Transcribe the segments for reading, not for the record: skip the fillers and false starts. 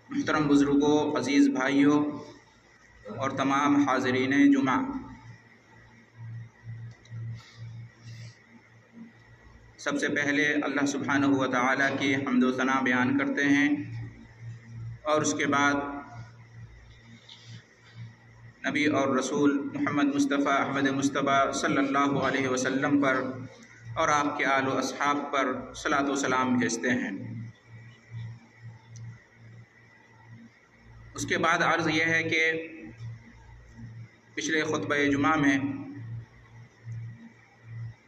محترم بزرگوں، عزیز بھائیوں اور تمام حاضرین جمعہ، سب سے پہلے اللہ سبحانہ و تعالیٰ کی حمد و ثنا بیان کرتے ہیں، اور اس کے بعد نبی اور رسول محمد مصطفیٰ احمد مصطفیٰ صلی اللہ علیہ وسلم پر اور آپ کے آل و اصحاب پر صلاۃ و سلام بھیجتے ہیں۔ اس کے بعد عرض یہ ہے کہ پچھلے خطبہ جمعہ میں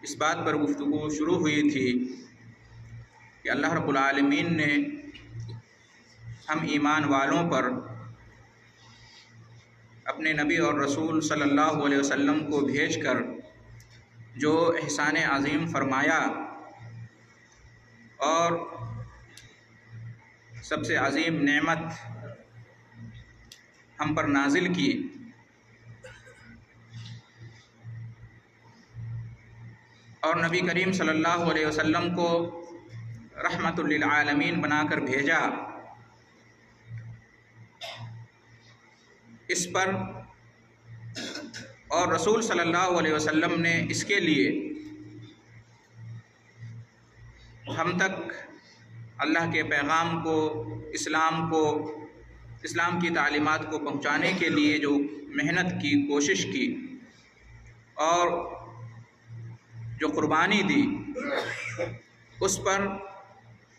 اس بات پر گفتگو شروع ہوئی تھی کہ اللہ رب العالمین نے ہم ایمان والوں پر اپنے نبی اور رسول صلی اللہ علیہ وسلم کو بھیج کر جو احسان عظیم فرمایا اور سب سے عظیم نعمت ہم پر نازل کی، اور نبی کریم صلی اللہ علیہ وسلم کو رحمت للعالمین بنا کر بھیجا، اس پر اور رسول صلی اللہ علیہ وسلم نے اس کے لیے ہم تک اللہ کے پیغام کو، اسلام کی تعلیمات کو پہنچانے کے لیے جو محنت کی، کوشش کی اور جو قربانی دی، اس پر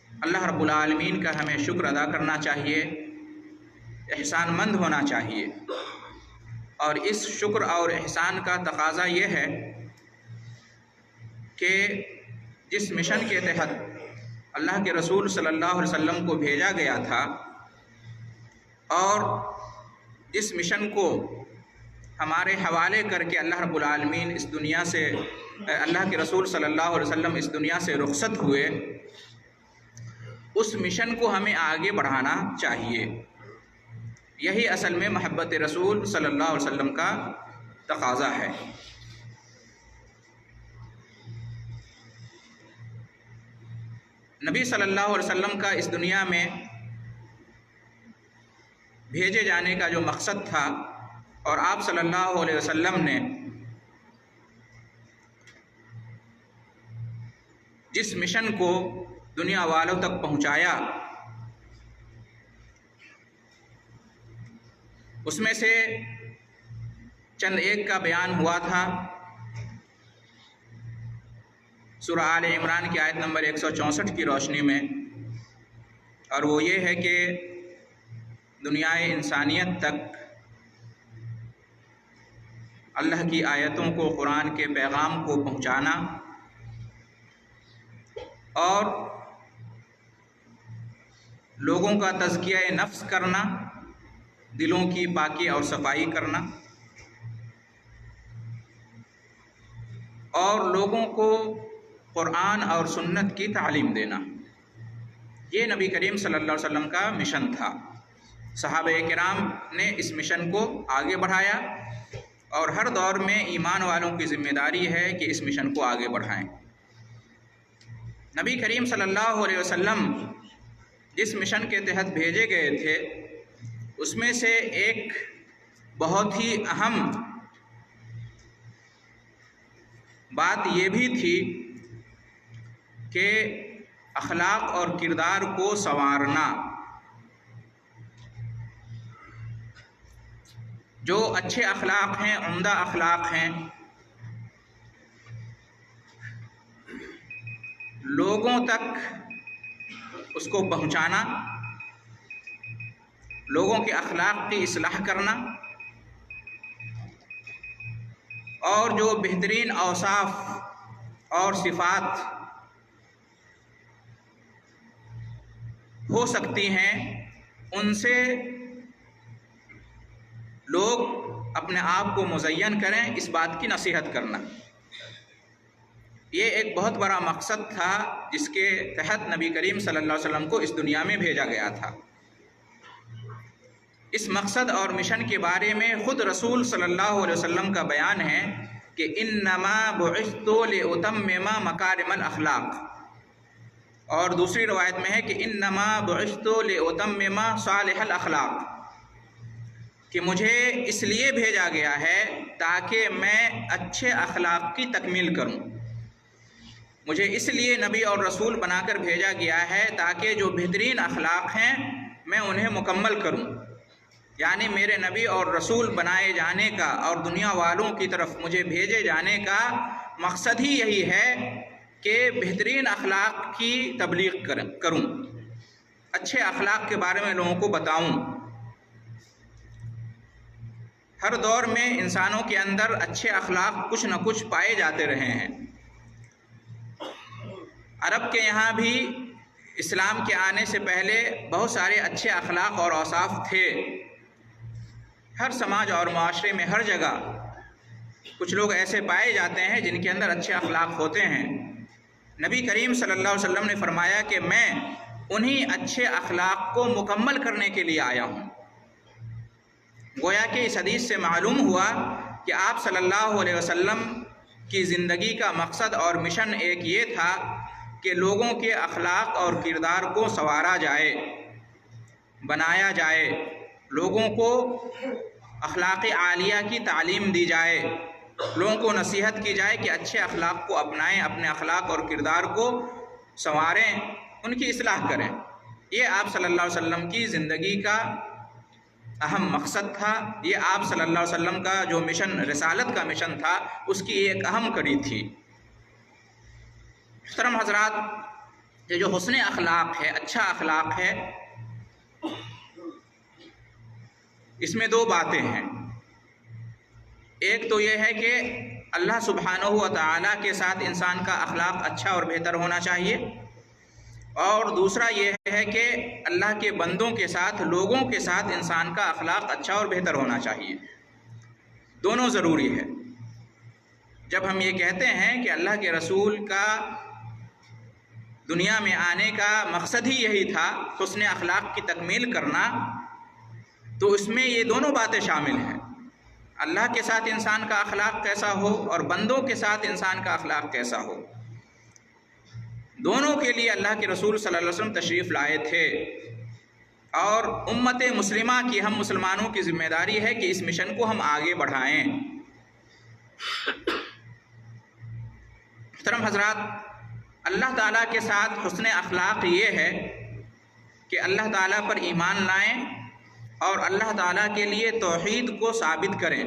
اللہ رب العالمین کا ہمیں شکر ادا کرنا چاہیے، احسان مند ہونا چاہیے۔ اور اس شکر اور احسان کا تقاضا یہ ہے کہ جس مشن کے تحت اللہ کے رسول صلی اللہ علیہ وسلم کو بھیجا گیا تھا اور جس مشن کو ہمارے حوالے کر کے اللہ رب العالمین اس دنیا سے، اللہ کے رسول صلی اللہ علیہ وسلم اس دنیا سے رخصت ہوئے، اس مشن کو ہمیں آگے بڑھانا چاہیے۔ یہی اصل میں محبت رسول صلی اللہ علیہ وسلم کا تقاضا ہے۔ نبی صلی اللہ علیہ وسلم کا اس دنیا میں بھیجے جانے کا جو مقصد تھا، اور آپ صلی اللہ علیہ وسلم نے جس مشن کو دنیا والوں تک پہنچایا، اس میں سے چند ایک کا بیان ہوا تھا سورہ آل عمران کی آیت نمبر 164 کی روشنی میں، اور وہ یہ ہے کہ دنیائے انسانیت تک اللہ کی آیتوں کو، قرآن کے پیغام کو پہنچانا اور لوگوں کا تزکیہ نفس کرنا، دلوں کی پاکی اور صفائی کرنا، اور لوگوں کو قرآن اور سنت کی تعلیم دینا، یہ نبی کریم صلی اللہ علیہ وسلم کا مشن تھا۔ صحابہ کرام نے اس مشن کو آگے بڑھایا، اور ہر دور میں ایمان والوں کی ذمہ داری ہے کہ اس مشن کو آگے بڑھائیں۔ نبی کریم صلی اللہ علیہ وسلم جس مشن کے تحت بھیجے گئے تھے، اس میں سے ایک بہت ہی اہم بات یہ بھی تھی کہ اخلاق اور کردار کو سنوارنا۔ جو اچھے اخلاق ہیں، عمدہ اخلاق ہیں، لوگوں تک اس کو پہنچانا، لوگوں کے اخلاق کی اصلاح کرنا، اور جو بہترین اوصاف اور صفات ہو سکتی ہیں، ان سے لوگ اپنے آپ کو مزین کریں، اس بات کی نصیحت کرنا۔ یہ ایک بہت بڑا مقصد تھا جس کے تحت نبی کریم صلی اللہ علیہ وسلم کو اس دنیا میں بھیجا گیا تھا۔ اس مقصد اور مشن کے بارے میں خود رسول صلی اللہ علیہ وسلم کا بیان ہے کہ انما بعثت لاتمم مکارم الاخلاق، اور دوسری روایت میں ہے کہ انما بعثت لأتمم صالح الاخلاق، کہ مجھے اس لیے بھیجا گیا ہے تاکہ میں اچھے اخلاق کی تکمیل کروں. مجھے اس لیے نبی اور رسول بنا کر بھیجا گیا ہے تاکہ جو بہترین اخلاق ہیں میں انہیں مکمل کروں. یعنی میرے نبی اور رسول بنائے جانے کا اور دنیا والوں کی طرف مجھے بھیجے جانے کا مقصد ہی یہی ہے کہ بہترین اخلاق کی تبلیغ کروں، اچھے اخلاق کے بارے میں لوگوں کو بتاؤں. ہر دور میں انسانوں کے اندر اچھے اخلاق کچھ نہ کچھ پائے جاتے رہے ہیں. عرب کے یہاں بھی اسلام کے آنے سے پہلے بہت سارے اچھے اخلاق اور اوصاف تھے. ہر سماج اور معاشرے میں ہر جگہ کچھ لوگ ایسے پائے جاتے ہیں جن کے اندر اچھے اخلاق ہوتے ہیں. نبی کریم صلی اللہ علیہ وسلم نے فرمایا کہ میں انہی اچھے اخلاق کو مکمل کرنے کے لیے آیا ہوں. گویا کہ اس حدیث سے معلوم ہوا کہ آپ صلی اللہ علیہ وسلم کی زندگی کا مقصد اور مشن ایک یہ تھا کہ لوگوں کے اخلاق اور کردار کو سنوارا جائے، بنایا جائے، لوگوں کو اخلاق عالیہ کی تعلیم دی جائے، لوگوں کو نصیحت کی جائے کہ اچھے اخلاق کو اپنائیں، اپنے اخلاق اور کردار کو سنواریں، ان کی اصلاح کریں. یہ آپ صلی اللہ علیہ وسلم کی زندگی کا اہم مقصد تھا. یہ آپ صلی اللہ علیہ وسلم کا جو مشن، رسالت کا مشن تھا، اس کی ایک اہم کڑی تھی. محترم حضرات، یہ جو حسن اخلاق ہے، اچھا اخلاق ہے، اس میں دو باتیں ہیں. ایک تو یہ ہے کہ اللہ سبحانہ و تعالیٰ کے ساتھ انسان کا اخلاق اچھا اور بہتر ہونا چاہیے، اور دوسرا یہ ہے کہ اللہ کے بندوں کے ساتھ، لوگوں کے ساتھ انسان کا اخلاق اچھا اور بہتر ہونا چاہیے. دونوں ضروری ہے. جب ہم یہ کہتے ہیں کہ اللہ کے رسول کا دنیا میں آنے کا مقصد ہی یہی تھا حسن اخلاق کی تکمیل کرنا، تو اس میں یہ دونوں باتیں شامل ہیں. اللہ کے ساتھ انسان کا اخلاق کیسا ہو اور بندوں کے ساتھ انسان کا اخلاق کیسا ہو. دونوں کے لیے اللہ کے رسول صلی اللہ علیہ وسلم تشریف لائے تھے، اور امت مسلمہ کی، ہم مسلمانوں کی ذمہ داری ہے کہ اس مشن کو ہم آگے بڑھائیں. محترم حضرات، اللہ تعالیٰ کے ساتھ حسن اخلاق یہ ہے کہ اللہ تعالیٰ پر ایمان لائیں اور اللہ تعالیٰ کے لیے توحید کو ثابت کریں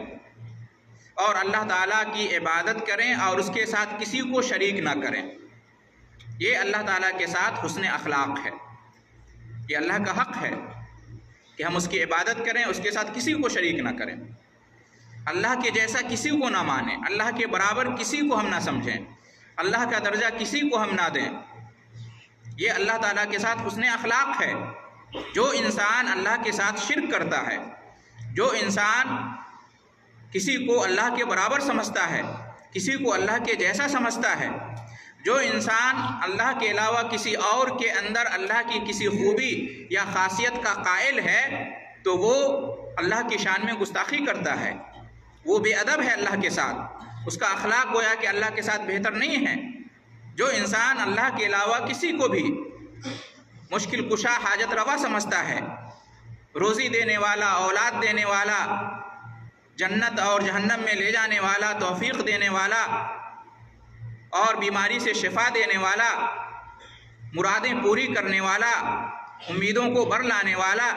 اور اللہ تعالیٰ کی عبادت کریں اور اس کے ساتھ کسی کو شریک نہ کریں. یہ اللہ تعالیٰ کے ساتھ حسن اخلاق ہے. یہ اللہ کا حق ہے کہ ہم اس کی عبادت کریں، اس کے ساتھ کسی کو شریک نہ کریں، اللہ کے جیسا کسی کو نہ مانیں، اللہ کے برابر کسی کو ہم نہ سمجھیں، اللہ کا درجہ کسی کو ہم نہ دیں. یہ اللہ تعالیٰ کے ساتھ حسن اخلاق ہے. جو انسان اللہ کے ساتھ شرک کرتا ہے، جو انسان کسی کو اللہ کے برابر سمجھتا ہے، کسی کو اللہ کے جیسا سمجھتا ہے، جو انسان اللہ کے علاوہ کسی اور کے اندر اللہ کی کسی خوبی یا خاصیت کا قائل ہے، تو وہ اللہ کی شان میں گستاخی کرتا ہے، وہ بے ادب ہے اللہ کے ساتھ. اس کا اخلاق گویا کہ اللہ کے ساتھ بہتر نہیں ہے. جو انسان اللہ کے علاوہ کسی کو بھی مشکل کشا، حاجت روا سمجھتا ہے، روزی دینے والا، اولاد دینے والا، جنت اور جہنم میں لے جانے والا، توفیق دینے والا اور بیماری سے شفا دینے والا، مرادیں پوری کرنے والا، امیدوں کو بھر لانے والا،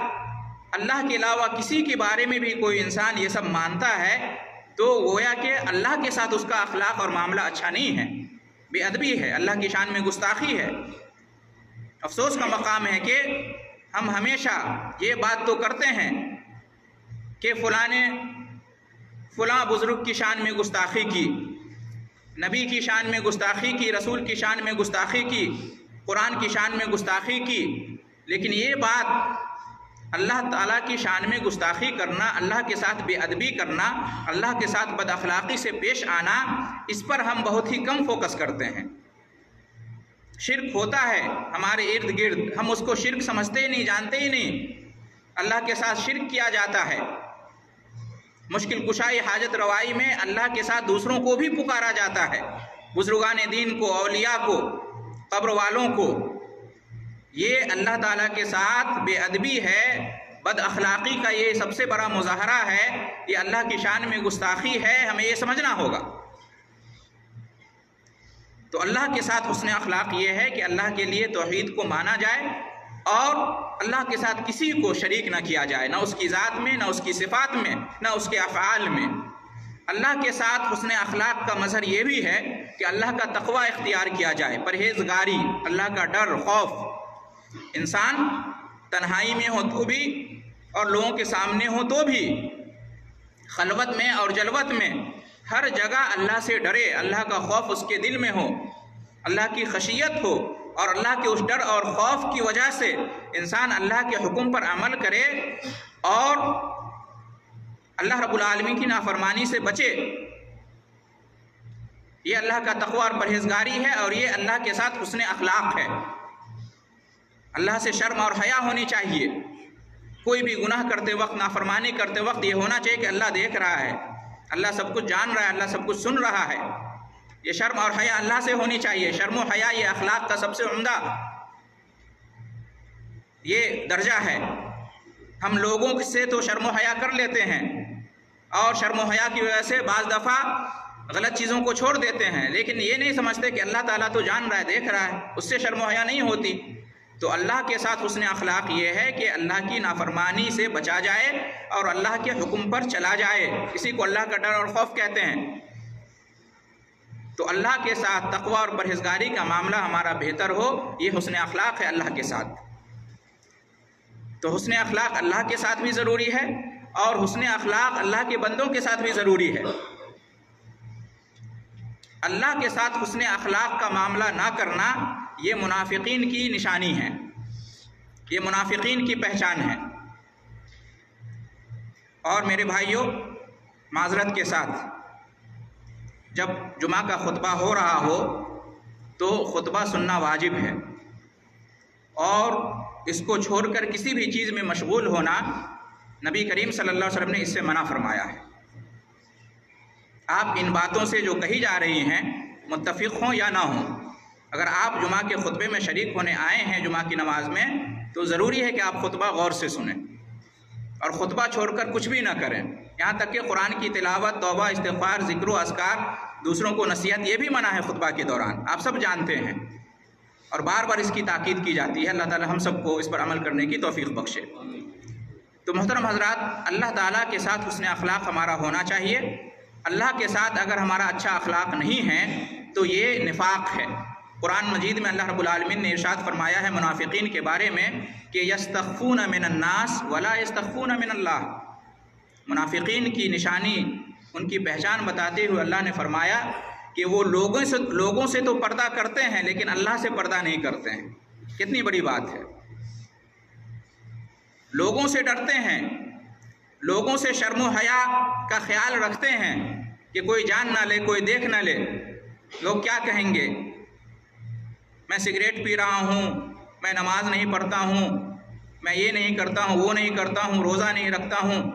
اللہ کے علاوہ کسی کے بارے میں بھی کوئی انسان یہ سب مانتا ہے، تو گویا کہ اللہ کے ساتھ اس کا اخلاق اور معاملہ اچھا نہیں ہے، بے ادبی ہے، اللہ کی شان میں گستاخی ہے. افسوس کا مقام ہے کہ ہم ہمیشہ یہ بات تو کرتے ہیں کہ فلاں نے فلاں بزرگ کی شان میں گستاخی کی، نبی کی شان میں گستاخی کی، رسول کی شان میں گستاخی کی، قرآن کی شان میں گستاخی کی، لیکن یہ بات اللہ تعالیٰ کی شان میں گستاخی کرنا، اللہ کے ساتھ بے ادبی کرنا، اللہ کے ساتھ بد اخلاقی سے پیش آنا، اس پر ہم بہت ہی کم فوکس کرتے ہیں. شرک ہوتا ہے ہمارے ارد گرد، ہم اس کو شرک سمجھتے ہی نہیں، جانتے ہی نہیں. اللہ کے ساتھ شرک کیا جاتا ہے. مشکل کشائی، حاجت روائی میں اللہ کے ساتھ دوسروں کو بھی پکارا جاتا ہے، بزرگان دین کو، اولیاء کو، قبر والوں کو، یہ اللہ تعالیٰ کے ساتھ بے ادبی ہے، بد اخلاقی کا یہ سب سے بڑا مظاہرہ ہے، یہ اللہ کی شان میں گستاخی ہے، ہمیں یہ سمجھنا ہوگا۔ تو اللہ کے ساتھ حسن اخلاق یہ ہے کہ اللہ کے لیے توحید کو مانا جائے اور اللہ کے ساتھ کسی کو شریک نہ کیا جائے، نہ اس کی ذات میں، نہ اس کی صفات میں، نہ اس کے افعال میں۔ اللہ کے ساتھ حسن اخلاق کا مظہر یہ بھی ہے کہ اللہ کا تقوی اختیار کیا جائے، پرہیزگاری، اللہ کا ڈر، خوف۔ انسان تنہائی میں ہو تو بھی اور لوگوں کے سامنے ہو تو بھی، خلوت میں اور جلوت میں، ہر جگہ اللہ سے ڈرے، اللہ کا خوف اس کے دل میں ہو، اللہ کی خشیت ہو، اور اللہ کے اس ڈر اور خوف کی وجہ سے انسان اللہ کے حکم پر عمل کرے اور اللہ رب العالمین کی نافرمانی سے بچے۔ یہ اللہ کا تقوی اور پرہیزگاری ہے، اور یہ اللہ کے ساتھ حسن اخلاق ہے۔ اللہ سے شرم اور حیا ہونی چاہیے۔ کوئی بھی گناہ کرتے وقت، نافرمانی کرتے وقت یہ ہونا چاہیے کہ اللہ دیکھ رہا ہے، اللہ سب کچھ جان رہا ہے، اللہ سب کچھ سن رہا ہے۔ یہ شرم اور حیا اللہ سے ہونی چاہیے۔ شرم و حیا یہ اخلاق کا سب سے عمدہ یہ درجہ ہے۔ ہم لوگوں سے تو شرم و حیا کر لیتے ہیں، اور شرم و حیا کی وجہ سے بعض دفعہ غلط چیزوں کو چھوڑ دیتے ہیں، لیکن یہ نہیں سمجھتے کہ اللہ تعالیٰ تو جان رہا ہے، دیکھ رہا ہے، اس سے شرم و حیا نہیں ہوتی۔ تو اللہ کے ساتھ حسن اخلاق یہ ہے کہ اللہ کی نافرمانی سے بچا جائے اور اللہ کے حکم پر چلا جائے۔ اسی کو اللہ کا ڈر اور خوف کہتے ہیں۔ تو اللہ کے ساتھ تقوی اور پرہیزگاری کا معاملہ ہمارا بہتر ہو، یہ حسن اخلاق ہے اللہ کے ساتھ۔ تو حسن اخلاق اللہ کے ساتھ بھی ضروری ہے، اور حسن اخلاق اللہ کے بندوں کے ساتھ بھی ضروری ہے۔ اللہ کے ساتھ حسن اخلاق کا معاملہ نہ کرنا یہ منافقین کی نشانی ہے، یہ منافقین کی پہچان ہے۔ اور میرے بھائیوں، معذرت کے ساتھ، جب جمعہ کا خطبہ ہو رہا ہو تو خطبہ سننا واجب ہے، اور اس کو چھوڑ کر کسی بھی چیز میں مشغول ہونا نبی کریم صلی اللہ علیہ وسلم نے اس سے منع فرمایا ہے۔ آپ ان باتوں سے جو کہی جا رہی ہیں متفق ہوں یا نہ ہوں، اگر آپ جمعہ کے خطبے میں شریک ہونے آئے ہیں جمعہ کی نماز میں، تو ضروری ہے کہ آپ خطبہ غور سے سنیں اور خطبہ چھوڑ کر کچھ بھی نہ کریں۔ یہاں تک کہ قرآن کی تلاوت، توبہ، استغفار، ذکر و اذکار، دوسروں کو نصیحت، یہ بھی منع ہے خطبہ کے دوران، آپ سب جانتے ہیں، اور بار بار اس کی تاکید کی جاتی ہے۔ اللہ تعالی ہم سب کو اس پر عمل کرنے کی توفیق بخشے۔ تو محترم حضرات، اللہ تعالیٰ کے ساتھ حسن اخلاق ہمارا ہونا چاہیے۔ اللہ کے ساتھ اگر ہمارا اچھا اخلاق نہیں ہے تو یہ نفاق ہے۔ قرآن مجید میں اللہ رب العالمین نے ارشاد فرمایا ہے منافقین کے بارے میں کہ یستخفون من الناس ولا یستخفون من اللہ۔ منافقین کی نشانی، ان کی پہچان بتاتے ہوئے اللہ نے فرمایا کہ وہ لوگوں سے تو پردہ کرتے ہیں لیکن اللہ سے پردہ نہیں کرتے ہیں۔ کتنی بڑی بات ہے۔ لوگوں سے ڈرتے ہیں، لوگوں سے شرم و حیا کا خیال رکھتے ہیں کہ کوئی جان نہ لے، کوئی دیکھ نہ لے، لوگ کیا کہیں گے، میں سگریٹ پی رہا ہوں، میں نماز نہیں پڑھتا ہوں، میں یہ نہیں کرتا ہوں، وہ نہیں کرتا ہوں، روزہ نہیں رکھتا ہوں،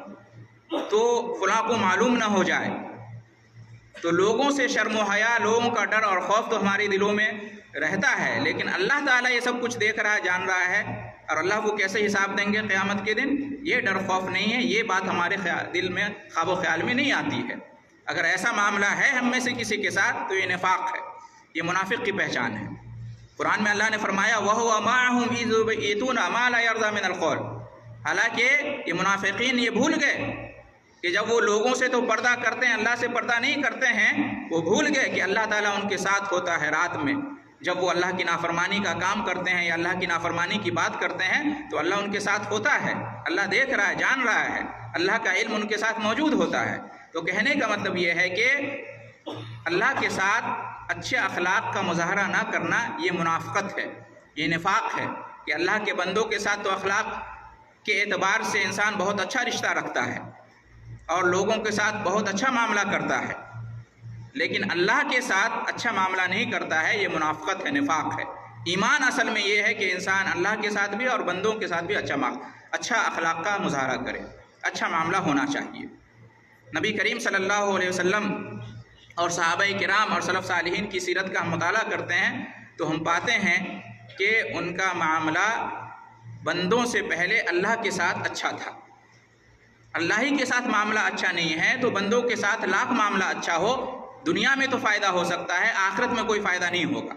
تو فلاں کو معلوم نہ ہو جائے۔ تو لوگوں سے شرم و حیا، لوگوں کا ڈر اور خوف تو ہمارے دلوں میں رہتا ہے، لیکن اللہ تعالیٰ یہ سب کچھ دیکھ رہا ہے، جان رہا ہے، اور اللہ کو کیسے حساب دیں گے قیامت کے دن، یہ ڈر خوف نہیں ہے۔ یہ بات ہمارے دل میں، خواب و خیال میں نہیں آتی ہے۔ اگر ایسا معاملہ ہے ہم میں سے کسی کے ساتھ تو یہ نفاق ہے، یہ منافق کی پہچان ہے۔ قرآن میں اللہ نے فرمایا وَهُوَ مَعَهُمْ إِذْ يُبَيِّتُونَ مَا لَا يَرْضَىٰ مِنَ الْقَوْلِ۔ حالانکہ یہ منافقین یہ بھول گئے کہ جب وہ لوگوں سے تو پردہ کرتے ہیں، اللہ سے پردہ نہیں کرتے ہیں، وہ بھول گئے کہ اللہ تعالیٰ ان کے ساتھ ہوتا ہے رات میں۔ جب وہ اللہ کی نافرمانی کا کام کرتے ہیں یا اللہ کی نافرمانی کی بات کرتے ہیں تو اللہ ان کے ساتھ ہوتا ہے، اللہ دیکھ رہا ہے، جان رہا ہے، اللہ کا علم ان کے ساتھ موجود ہوتا ہے۔ تو کہنے کا مطلب یہ ہے کہ اللہ کے ساتھ اچھے اخلاق کا مظاہرہ نہ کرنا یہ منافقت ہے، یہ نفاق ہے کہ اللہ کے بندوں کے ساتھ تو اخلاق کے اعتبار سے انسان بہت اچھا رشتہ رکھتا ہے اور لوگوں کے ساتھ بہت اچھا معاملہ کرتا ہے، لیکن اللہ کے ساتھ اچھا معاملہ نہیں کرتا ہے، یہ منافقت ہے، نفاق ہے۔ ایمان اصل میں یہ ہے کہ انسان اللہ کے ساتھ بھی اور بندوں کے ساتھ بھی اچھا اخلاق کا مظاہرہ کرے، اچھا معاملہ ہونا چاہیے۔ نبی کریم صلی اللہ علیہ وسلم اور صحابہ کرام اور سلف صالحین کی سیرت کا ہم مطالعہ کرتے ہیں تو ہم پاتے ہیں کہ ان کا معاملہ بندوں سے پہلے اللہ کے ساتھ اچھا تھا۔ اللہ ہی کے ساتھ معاملہ اچھا نہیں ہے تو بندوں کے ساتھ لاکھ معاملہ اچھا ہو، دنیا میں تو فائدہ ہو سکتا ہے، آخرت میں کوئی فائدہ نہیں ہوگا۔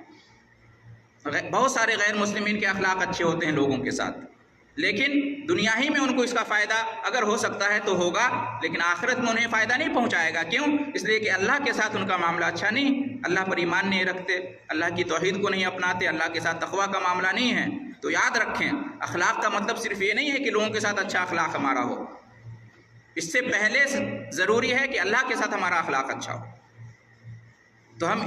بہت سارے غیر مسلمین کے اخلاق اچھے ہوتے ہیں لوگوں کے ساتھ، لیکن دنیا ہی میں ان کو اس کا فائدہ اگر ہو سکتا ہے تو ہوگا، لیکن آخرت میں انہیں فائدہ نہیں پہنچائے گا۔ کیوں؟ اس لیے کہ اللہ کے ساتھ ان کا معاملہ اچھا نہیں، اللہ پر ایمان نہیں رکھتے، اللہ کی توحید کو نہیں اپناتے، اللہ کے ساتھ تقویٰ کا معاملہ نہیں ہے۔ تو یاد رکھیں، اخلاق کا مطلب صرف یہ نہیں ہے کہ لوگوں کے ساتھ اچھا اخلاق ہمارا ہو، اس سے پہلے ضروری ہے کہ اللہ کے ساتھ ہمارا اخلاق اچھا ہو۔ تو ہم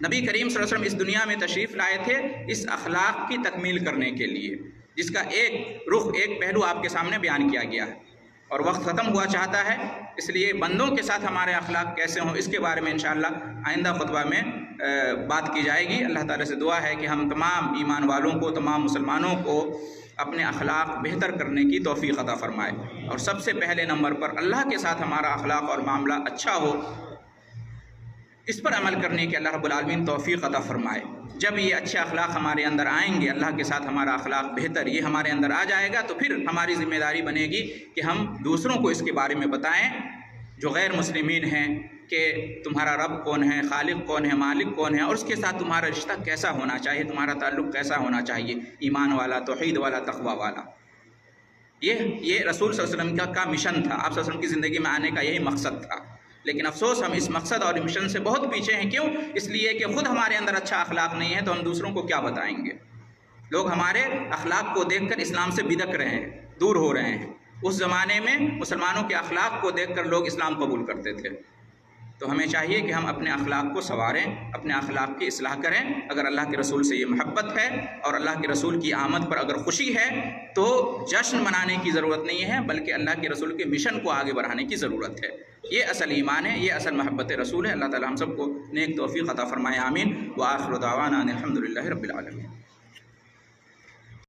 نبی کریم صلی اللہ علیہ وسلم اس دنیا میں تشریف لائے تھے اس اخلاق کی تکمیل کرنے کے لیے، جس کا ایک رخ، ایک پہلو آپ کے سامنے بیان کیا گیا ہے، اور وقت ختم ہوا چاہتا ہے، اس لیے بندوں کے ساتھ ہمارے اخلاق کیسے ہوں اس کے بارے میں انشاءاللہ آئندہ خطبہ میں بات کی جائے گی۔ اللہ تعالیٰ سے دعا ہے کہ ہم تمام ایمان والوں کو، تمام مسلمانوں کو اپنے اخلاق بہتر کرنے کی توفیق عطا فرمائے، اور سب سے پہلے نمبر پر اللہ کے ساتھ ہمارا اخلاق اور معاملہ اچھا ہو، اس پر عمل کرنے کے اللہ رب العالمین توفیق عطا فرمائے۔ جب یہ اچھے اخلاق ہمارے اندر آئیں گے، اللہ کے ساتھ ہمارا اخلاق بہتر یہ ہمارے اندر آ جائے گا، تو پھر ہماری ذمہ داری بنے گی کہ ہم دوسروں کو اس کے بارے میں بتائیں جو غیر مسلمین ہیں کہ تمہارا رب کون ہے، خالق کون ہے، مالک کون ہے، اور اس کے ساتھ تمہارا رشتہ کیسا ہونا چاہیے، تمہارا تعلق کیسا ہونا چاہیے، ایمان والا، توحید والا، تقویٰ والا۔ یہ رسول صلی اللہ علیہ وسلم کا مشن تھا، آپ صلی اللہ علیہ وسلم کی زندگی میں آنے کا یہی مقصد تھا، لیکن افسوس ہم اس مقصد اور مشن سے بہت پیچھے ہیں۔ کیوں؟ اس لیے کہ خود ہمارے اندر اچھا اخلاق نہیں ہے تو ہم دوسروں کو کیا بتائیں گے۔ لوگ ہمارے اخلاق کو دیکھ کر اسلام سے بدک رہے ہیں، دور ہو رہے ہیں۔ اس زمانے میں مسلمانوں کے اخلاق کو دیکھ کر لوگ اسلام قبول کرتے تھے، تو ہمیں چاہیے کہ ہم اپنے اخلاق کو سنواریں، اپنے اخلاق کی اصلاح کریں۔ اگر اللہ کے رسول سے یہ محبت ہے اور اللہ کے رسول کی آمد پر اگر خوشی ہے تو جشن منانے کی ضرورت نہیں ہے، بلکہ اللہ کے رسول کے مشن کو آگے بڑھانے کی ضرورت ہے۔ یہ اصل ایمان ہے، یہ اصل محبت رسول ہے۔ اللہ تعالی ہم سب کو نیک توفیق عطا فرمائے، آمین۔ وآخر دعوانا ان الحمد للہ رب العالمین۔